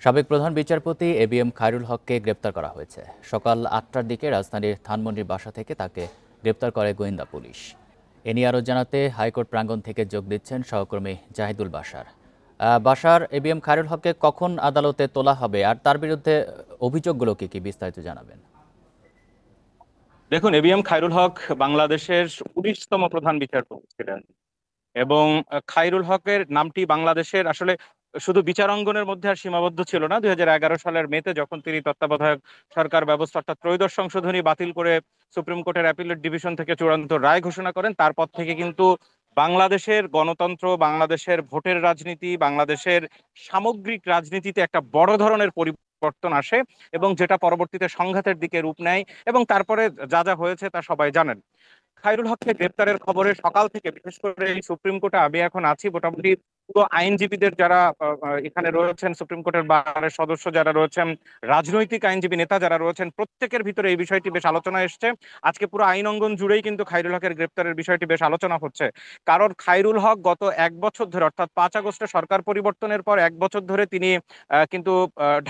সাবেক প্রধান বিচারপতি এবিএম খায়রুল হককে গ্রেপ্তার করা হয়েছে। সকাল ৮টার দিকে রাজধানীর ধানমন্ডির বাসা থেকে তাকে গ্রেপ্তার করে গোয়েন্দা পুলিশ। এ নিয়ে আরও জানাতে হাইকোর্ট প্রাঙ্গণ থেকে যোগ দিচ্ছেন সহকর্মী জাহিদুল বাশার। বাশার, এবিএম খায়রুল হককে কখন আদালতে তোলা হবে আর তার বিরুদ্ধে অভিযোগগুলো কি বিস্তারিত জানাবেন। দেখুন, এবিএম খায়রুল হক বাংলাদেশের 19তম প্রধান বিচারপতি ছিলেন এবং খায়রুল হকের নামটি বাংলাদেশের আসলে শুধু বিচারাঙ্গনের মধ্যে আর সীমাবদ্ধ ছিল না। 2011 সালের মেতে যখন তিনি তত্ত্বাবধায়ক সরকার ব্যবস্থা অর্থাৎ ত্রয়োদশ সংশোধনী বাতিল করে সুপ্রিম কোর্টের অ্যাপিলেট ডিভিশন থেকে চূড়ান্ত রায় ঘোষণা করেন, তারপর থেকে কিন্তু বাংলাদেশের গণতন্ত্র, বাংলাদেশের ভোটের রাজনীতি, বাংলাদেশের সামগ্রিক রাজনীতিতে একটা বড় ধরনের পরিবর্তন আসে এবং যেটা পরবর্তীতে সংঘাতের দিকে রূপ নেয় এবং তারপরে যা যা হয়েছে তা সবাই জানেন। খায়রুল হককে গ্রেপ্তারের খবরে সকাল থেকে, বিশেষ করে এই সুপ্রিম কোর্টে আমি এখন আছি, মোটামুটি পুরো আইনজীবীদের যারা এখানে রয়েছেন, সুপ্রিম কোর্টের বারের সদস্য যারা রয়েছেন, রাজনৈতিক আইনজীবী নেতা যারা রয়েছেন, প্রত্যেকের ভিতরে এই বিষয়টি বেশ আলোচনা এসছে। আজকে পুরো আইন অঙ্গন জুড়েই কিন্তু খায়রুল হকের গ্রেপ্তারের বিষয়টি বেশ আলোচনা হচ্ছে। কারণ খায়রুল হক গত 1 বছর ধরে, অর্থাৎ 5 আগস্টে সরকার পরিবর্তনের পর 1 বছর ধরে তিনি কিন্তু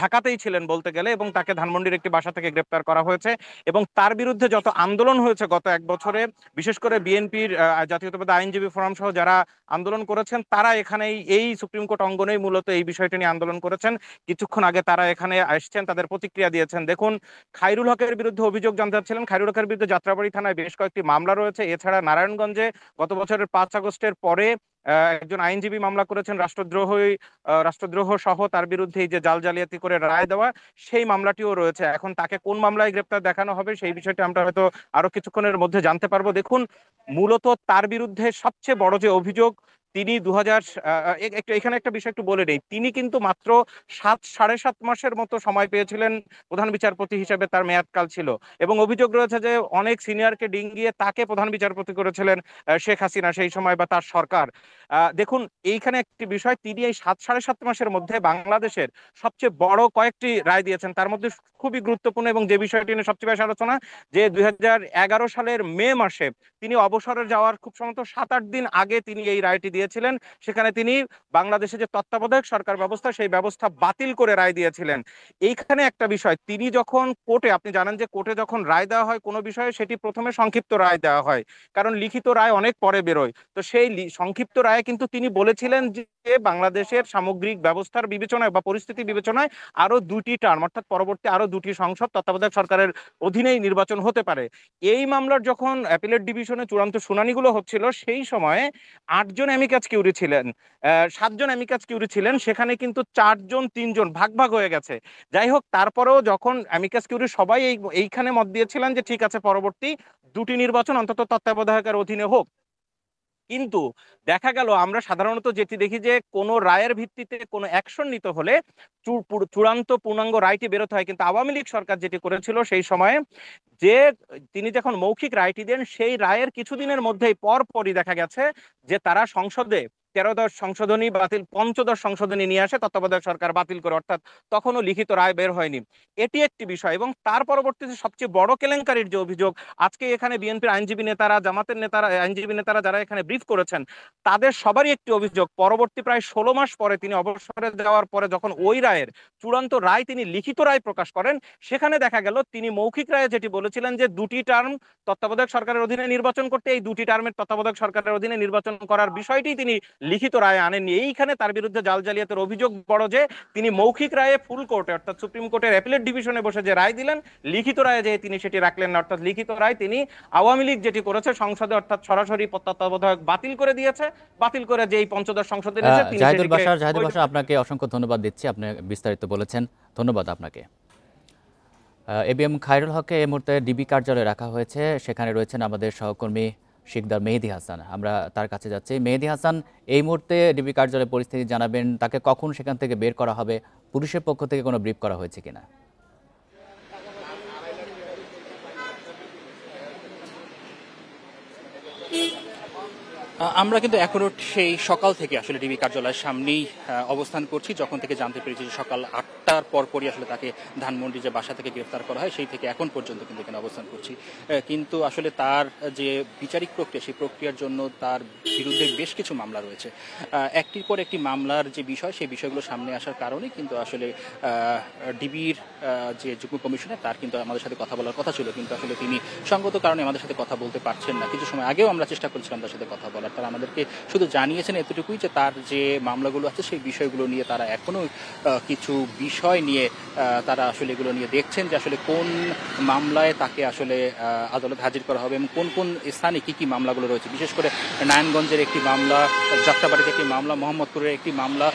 ঢাকাতেই ছিলেন বলতে গেলে, এবং তাকে ধানমন্ডির একটি বাসা থেকে গ্রেপ্তার করা হয়েছে এবং তার বিরুদ্ধে যত আন্দোলন হয়েছে গত 1 বছরে, বিশেষ করে বিএনপির জাতীয়তাবাদী আইনজীবী ফোরাম সহ যারা আন্দোলন করেছেন, তারা এখানেই এই সুপ্রিম কোর্ট অঙ্গনেই মূলত এই বিষয়টি নিয়ে আন্দোলন করেছেন। কিছুক্ষণ আগে তারা এখানে আসছেন, তাদের প্রতিক্রিয়া দিয়েছেন। দেখুন, খায়রুল হকের বিরুদ্ধে অভিযোগ জানতে চাচ্ছিলেন। খায়রুল হকের বিরুদ্ধে যাত্রাবাড়ী থানায় বেশ কয়েকটি মামলা রয়েছে। এছাড়া নারায়ণগঞ্জে গত বছরের 5 আগস্টের পরে একজন আইনজীবী মামলা করেছেন রাষ্ট্রদ্রোহ সহ, তার বিরুদ্ধে এই যে জাল জালিয়াতি করে রায় দেওয়া, সেই মামলাটিও রয়েছে। এখন তাকে কোন মামলায় গ্রেপ্তার দেখানো হবে সেই বিষয়টি আমরা হয়তো আরো কিছুক্ষণের মধ্যে জানতে পারবো। দেখুন, মূলত তার বিরুদ্ধে সবচেয়ে বড় যে অভিযোগ, তিনি এখানে একটা বিষয় একটু বলে নেই, তিনি কিন্তু মাত্র 7 সাড়ে 7 মাসের মতো সময় পেয়েছিলেন প্রধান বিচারপতি হিসেবে, তার মেয়াদকাল ছিল। এবং অভিযোগ রয়েছে যে অনেক সিনিয়রকে ডিঙ্গিয়ে তাকে প্রধান বিচারপতি করেছিলেন শেখ হাসিনা সেই সময় বা তার সরকার। দেখুন, এইখানে একটি বিষয়, তিনি এই 7 সাড়ে 7 মাসের মধ্যে বাংলাদেশের সবচেয়ে বড় কয়েকটি রায় দিয়েছেন। তার মধ্যে খুবই গুরুত্বপূর্ণ এবং যে বিষয়টি নিয়ে সবচেয়ে বেশি আলোচনা, যে 2011 সালের মে মাসে তিনি অবসরে যাওয়ার খুব সম্ভবত 7-8 দিন আগে তিনি এই রায়টি দিয়েছিলেন। সেখানে তিনি বাংলাদেশে যে তত্ত্বাবধায়ক সরকার ব্যবস্থা, সেই ব্যবস্থা বাতিল করে রায় দিয়েছিলেন। এইখানে একটা বিষয়, তিনি যখন কোর্টে, আপনি জানেন যে কোর্টে যখন রায় দেওয়া হয় কোনো বিষয়ে, সেটি প্রথমে সংক্ষিপ্ত রায় দেওয়া হয়, কারণ লিখিত রায় অনেক পরে বেরোয়। তো সেই সংক্ষিপ্ত রায়ে কিন্তু তিনি বলেছিলেন যে বাংলাদেশের সামগ্রিক ব্যবস্থার বিবেচনায় বা পরিস্থিতি বিবেচনায় আরো 2টি টার্ম, অর্থাৎ পরবর্তী আরো 2টি সংসদ তত্ত্বাবধায়ক সরকারের অধীনেই নির্বাচন হতে পারে। এই মামলার যখন অ্যাপিলেট ডিভিশনে চূড়ান্ত শুনানিগুলো হচ্ছিল, সেই সময়ে 8 জন অ্যামিকাস কিউরি ছিলেন, 7 জন অ্যামিকাস কিউরি ছিলেন, সেখানে কিন্তু 4 জন 3 জন ভাগ ভাগ হয়ে গেছে। যাই হোক, তারপরেও যখন অ্যামিকাস কিউরি সবাই এইখানে মত দিয়েছিলেন যে ঠিক আছে, পরবর্তী 2টি নির্বাচন অন্তত তত্ত্বাবধায়কের অধীনে হোক, কিন্তু দেখা গেল আমরা সাধারণত যেটি দেখি যে কোনো রায়ের ভিত্তিতে কোনো অ্যাকশন নিতে হলে চূড়ান্ত পূর্ণাঙ্গ রায়টি বেরোতে হয়। কিন্তু আওয়ামী লীগ সরকার যেটি করেছিল সেই সময়ে, যে তিনি যখন মৌখিক রায়টি দেন, সেই রায়ের কিছুদিনের মধ্যেই পরপরই দেখা গেছে যে তারা সংসদে 13দশ সংশোধনী বাতিল, 15দশ সংশোধনী নিয়ে আসে, তত্ত্বাবধায়ক সরকার বাতিল করে, অর্থাৎ তখনও লিখিত রায় বের হয়নি। এটি একটি বিষয়। এবং তার পরবর্তীতে সবচেয়ে বড় কেলেঙ্কারির যে অভিযোগ, আজকে এখানে বিএনপির আইনজীবী নেতারা, জামাতের নেতারা, আইনজীবী নেতারা যারা এখানে ব্রিফ করেছেন, তাদের সবারই একটি অভিযোগ, পরবর্তী প্রায় 16 মাস পরে তিনি অবসরে যাওয়ার পরে যখন ওই রায়ের চূড়ান্ত রায়, তিনি লিখিত রায় প্রকাশ করেন, সেখানে দেখা গেল তিনি মৌখিক রায়ে যেটি বলেছিলেন যে 2টি টার্ম তত্ত্বাবধায়ক সরকারের অধীনে নির্বাচন করতে, এই 2টি টার্মের তত্ত্বাবধায়ক সরকারের অধীনে নির্বাচন করার বিষয়টি তিনি লিখিত রায়ে আনেননি। এইখানে তার বিরুদ্ধে জাল জালিয়াতের অভিযোগ বড়, যে তিনি মৌখিক রায়ে ফুল কোর্টে, অর্থাৎ সুপ্রিম কোর্টের অ্যাপিলেট ডিভিশনে বসে যে রায় দিলেন, লিখিত রায়ে যে তিনি সেটি রাখলেন না। অর্থাৎ লিখিত রায় তিনি আওয়ামী লীগ যেটি করেছে সংসদে, অর্থাৎ সরাসরি তত্ত্বাবধায়ক বাতিল করে দিয়েছে, বাতিল করে যে এই 15দশ সংসদে এনেছে তিনি জাহিদুল সেটিকে। বাশার, আপনাকে অসংখ্য ধন্যবাদ দিচ্ছি, আপনি বিস্তারিত বলেছেন। ধন্যবাদ আপনাকে। এবিএম খায়রুল হককে এই মুহূর্তে ডিবি কার্যালয়ে রাখা হয়েছে। সেখানে রয়েছেন আমাদের সহকর্মী শিকদার মেহেদী হাসান। আমরা তার কাছে যাচ্ছি। মেহেদী হাসান, এই মুহূর্তে ডিবি কার্যালয়ের পরিস্থিতি জানাবেন। তাকে কখন সেখান থেকে বের করা হবে? পুলিশের পক্ষ থেকে কোনো ব্রিফ করা হয়েছে কিনা? আমরা কিন্তু এখনো সেই সকাল থেকে আসলে ডিবি কার্যালয়ের সামনেই অবস্থান করছি, যখন থেকে জানতে পেরেছি যে সকাল 8টার পরপরই আসলে তাকে ধানমন্ডি যে বাসা থেকে গ্রেফতার করা হয় সেই থেকে এখন পর্যন্ত কিন্তু এখানে অবস্থান করছি। কিন্তু আসলে তার যে বিচারিক প্রক্রিয়া, সেই প্রক্রিয়ার জন্য তার বিরুদ্ধে বেশ কিছু মামলা রয়েছে। একটির পর একটি মামলার যে বিষয়, সেই বিষয়গুলো সামনে আসার কারণে কিন্তু আসলে ডিবির যে যুগ্ম কমিশনার, তার কিন্তু আমাদের সাথে কথা বলার কথা ছিল, কিন্তু আসলে তিনি সঙ্গত কারণে আমাদের সাথে কথা বলতে পারছেন না। কিছু সময় আগেও আমরা চেষ্টা করছিলাম তার সাথে কথা বলার। তারা আমাদেরকে শুধু জানিয়েছেন এতটুকুই যে তার যে মামলাগুলো আছে সেই বিষয়গুলো নিয়ে তারা এখনো কিছু বিষয় নিয়ে তারা আসলে এগুলো নিয়ে দেখছেন, যে আসলে কোন মামলায় তাকে আসলে আদালত হাজির করা হবে এবং কোন কোন স্থানে কি কি মামলাগুলো রয়েছে। বিশেষ করে নারায়ণগঞ্জের একটি মামলা, যাত্রাবাড়িতে একটি মামলা, মোহাম্মদপুরের একটি মামলা,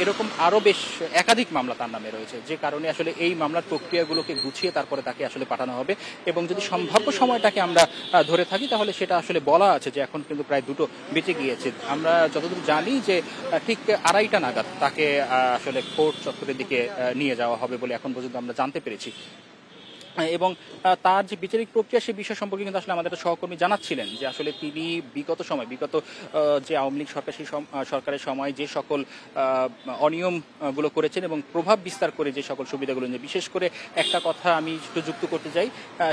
এরকম আরও বেশ একাধিক মামলা তার নামে রয়েছে, যে কারণে আসলে এই মামলার প্রক্রিয়াগুলোকে গুছিয়ে তারপরে তাকে আসলে পাঠানো হবে। এবং যদি সম্ভাব্য সময়টাকে আমরা ধরে থাকি, তাহলে সেটা আসলে বলা আছে যে এখন কিন্তু প্রায় 2টো বেঁচে গিয়েছে। আমরা যতদূর জানি যে ঠিক 2:30টা নাগাদ তাকে আসলে কোর্ট চত্বরের দিকে নিয়ে যাওয়া হবে বলে এখন পর্যন্ত আমরা জানতে পেরেছি। এবং তার যে বিচারিক প্রক্রিয়া, সেই বিষয় সম্পর্কে কিন্তু আসলে আমাদের একটা সহকর্মী জানাচ্ছিলেন যে আসলে তিনি বিগত যে আওয়ামী লীগ সরকার, সেই সরকারের সময় যে সকল অনিয়মগুলো করেছেন এবং প্রভাব বিস্তার করে যে সকল সুবিধাগুলো নিয়ে, বিশেষ করে একটা কথা আমি একটু যুক্ত করতে চাই,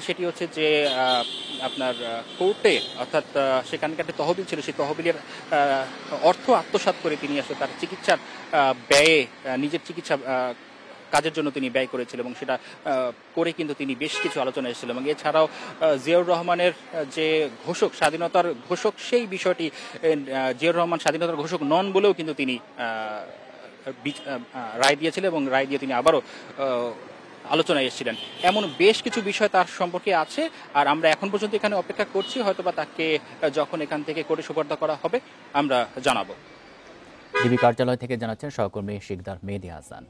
সেটি হচ্ছে যে আপনার কোর্টে, অর্থাৎ সেখানকার একটা তহবিল ছিল, সেই তহবিলের অর্থ আত্মসাৎ করে তিনি আসলে তার চিকিৎসার ব্যয়ে, নিজের চিকিৎসা কাজের জন্য তিনি ব্যয় করেছিলেন, এবং সেটা করে কিন্তু তিনি বেশ কিছু আলোচনা এসেছিলেন। এবং এছাড়াও জিয়াউর রহমানের যে ঘোষক, স্বাধীনতার ঘোষক, সেই বিষয়টি জিয়াউর রহমান স্বাধীনতার ঘোষক নন বলেও কিন্তু তিনি রায় দিয়েছিলেন, এবং রায় দিয়ে তিনি আবারও আলোচনায় এসেছিলেন। এমন বেশ কিছু বিষয় তার সম্পর্কে আছে, আর আমরা এখন পর্যন্ত এখানে অপেক্ষা করছি, হয়তোবা তাকে যখন এখান থেকে কোর্টে সোপর্দ করা হবে আমরা জানাবো। ডিবি কার্যালয় থেকে জানাচ্ছেন সহকর্মী শিকদার মেহেদী হাসান।